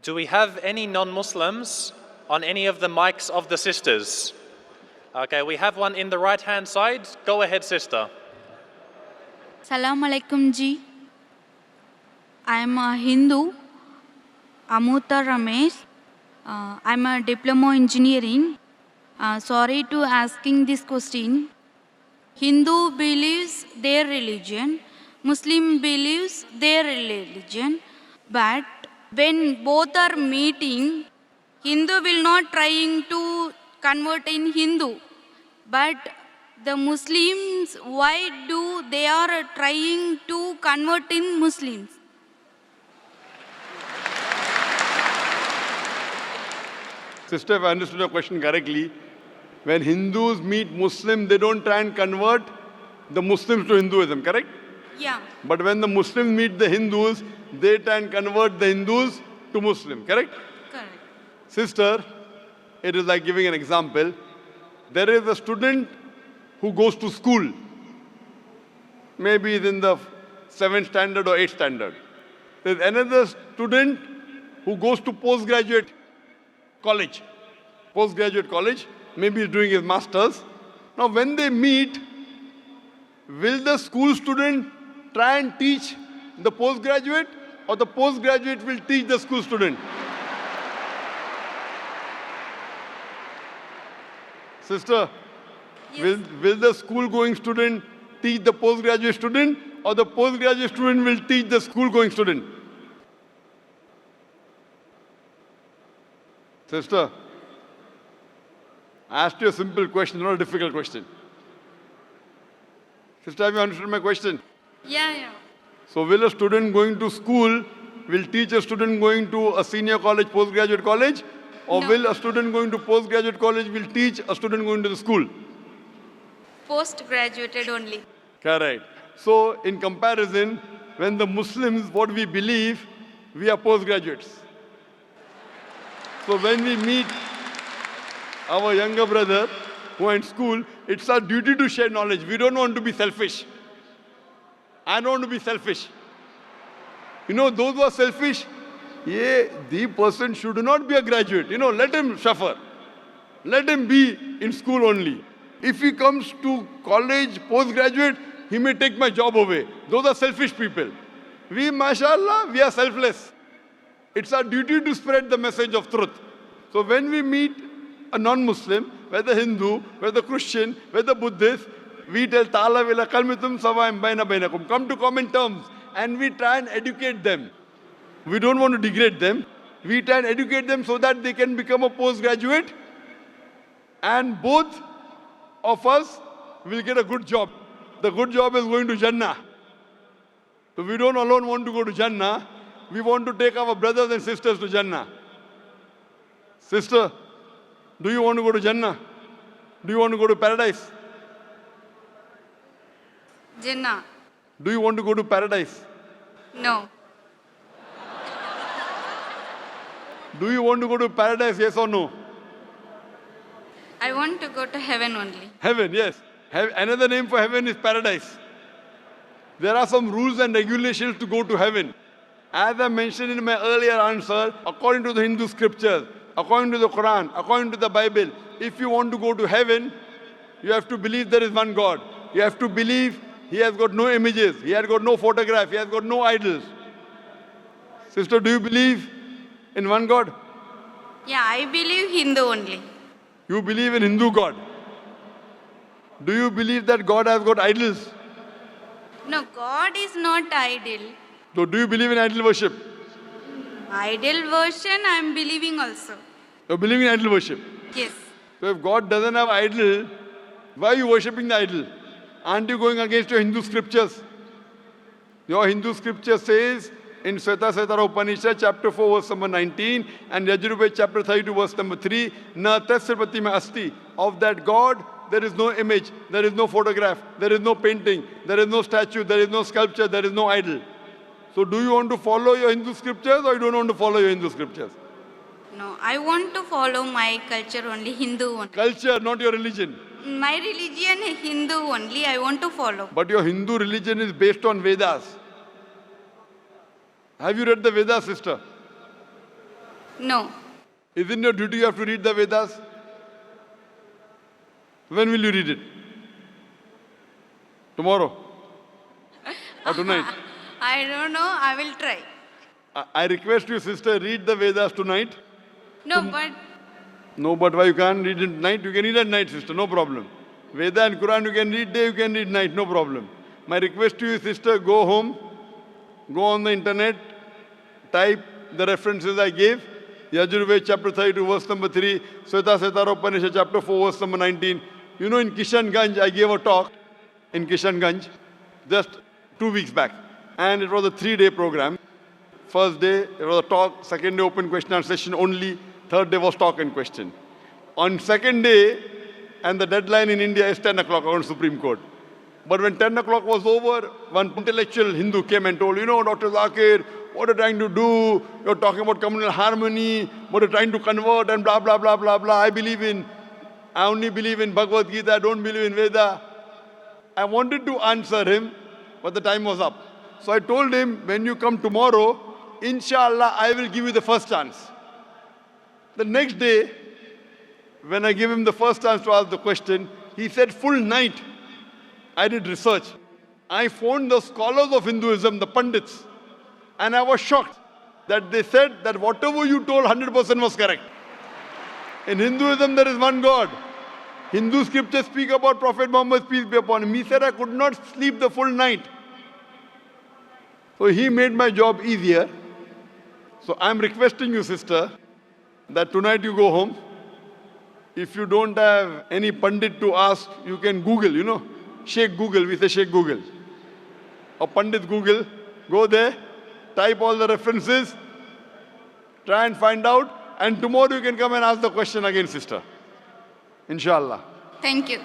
Do we have any non-Muslims on any of the mics of the sisters? Okay, we have one in the right-hand side. Go ahead, sister. Salam alaikum ji. I am a Hindu, Amuta Ramesh. I am a diploma engineering. Sorry to asking this question. Hindu believes their religion, Muslim believes their religion, but when both are meeting, Hindu will not trying to convert in Hindu, but the Muslims, why do they are trying to convert in Muslims? Sister, if I understood your question correctly, when Hindus meet Muslims, they don't try and convert the Muslims to Hinduism, correct? Yeah. But when the Muslims meet the Hindus, they try and convert the Hindus to Muslim, correct? Correct. Sister, it is like giving an example. There is a student who goes to school. Maybe he's in the 7th standard or 8th standard. There's another student who goes to postgraduate college. Postgraduate college. Maybe he's doing his master's. Now when they meet, will the school student try and teach the postgraduate, or the postgraduate will teach the school student? Sister, Yes. will the school-going student teach the postgraduate student, or the postgraduate student will teach the school-going student? Sister, I asked you a simple question, not a difficult question. Sister, have you understood my question? Yeah. So will a student going to school will teach a student going to a senior college, postgraduate college? Or No. will a student going to postgraduate college will teach a student going to the school? Post-graduated only. Correct. So in comparison, when the Muslims, what we believe, we are postgraduates. So when we meet our younger brother who are in school, it's our duty to share knowledge. We don't want to be selfish. I don't want to be selfish. You know, those who are selfish, the person should not be a graduate. You know, let him suffer. Let him be in school only. If he comes to college, postgraduate, he may take my job away. Those are selfish people. We, mashallah, we are selfless. It's our duty to spread the message of truth. So when we meet a non-Muslim, whether Hindu, whether Christian, whether Buddhist, we tell Ta'ala vila kalmitum sawaim baina bainakum. Come to common terms, and we try and educate them. We don't want to degrade them. We try and educate them so that they can become a postgraduate, and both of us will get a good job. The good job is going to Jannah. So we don't alone want to go to Jannah. We want to take our brothers and sisters to Jannah. Sister, do you want to go to Jannah? Do you want to go to paradise? Jinnah. Do you want to go to paradise? No. Do you want to go to paradise, yes or no? I want to go to heaven only. Heaven, yes. Another name for heaven is paradise. There are some rules and regulations to go to heaven. As I mentioned in my earlier answer, according to the Hindu scriptures, according to the Quran, according to the Bible, if you want to go to heaven, you have to believe there is one God. You have to believe He has got no images, He has got no photograph, He has got no idols. Sister, do you believe in one God? Yeah, I believe Hindu only. You believe in Hindu God. Do you believe that God has got idols? No, God is not idol. So do you believe in idol worship? Idol version I am believing also. You believe in idol worship. Yes. So if God doesn't have idol, why are you worshipping the idol? Aren't you going against your Hindu scriptures? Your Hindu scripture says in Svetasvatara Upanishad, chapter 4, verse number 19, and Yajurveda, chapter 32, verse number 3, Na tasya pratima asti. Of that God, there is no image, there is no photograph, there is no painting, there is no statue, there is no sculpture, there is no idol. So do you want to follow your Hindu scriptures, or you don't want to follow your Hindu scriptures? No, I want to follow my culture only, Hindu only. Culture, not your religion. My religion is Hindu only, I want to follow. But your Hindu religion is based on Vedas. Have you read the Vedas, sister? No. Isn't your duty you have to read the Vedas? When will you read it? Tomorrow? Or tonight? I don't know. I will try. I request you, sister, read the Vedas tonight. No, but No, but why you can't read it at night? You can read at night, sister, no problem. Veda and Quran you can read day, you can read night, no problem. My request to you, sister, go home, go on the internet, type the references I gave. Yajurved chapter 32 verse number 3, Sweta Setara Upanishad chapter 4 verse number 19. You know in Kishanganj I gave a talk in Kishanganj just 2 weeks back. And it was a 3-day program. First day it was a talk, second day open question and session only, third day was talk and question. On second day, and the deadline in India is 10 o'clock on Supreme Court. But when 10 o'clock was over, one intellectual Hindu came and told, you know, Dr. Zakir, what are you trying to do? You're talking about communal harmony, what are you trying to convert and blah, blah, blah, blah, blah. I only believe in Bhagavad Gita, I don't believe in Veda. I wanted to answer him, but the time was up. So I told him, when you come tomorrow, inshallah, I will give you the first chance. The next day, when I gave him the first chance to ask the question, he said, full night, I did research. I phoned the scholars of Hinduism, the Pandits, and I was shocked that they said that whatever you told 100% was correct. In Hinduism, there is one God. Hindu scriptures speak about Prophet Muhammad, peace be upon him. He said, I could not sleep the full night. So he made my job easier. So I'm requesting you, sister, that tonight you go home. If you don't have any Pandit to ask, you can Google, you know. Sheikh Google, we say Sheikh Google. Or Pandit Google. Go there, type all the references, try and find out, and tomorrow you can come and ask the question again, sister. Inshallah. thank you.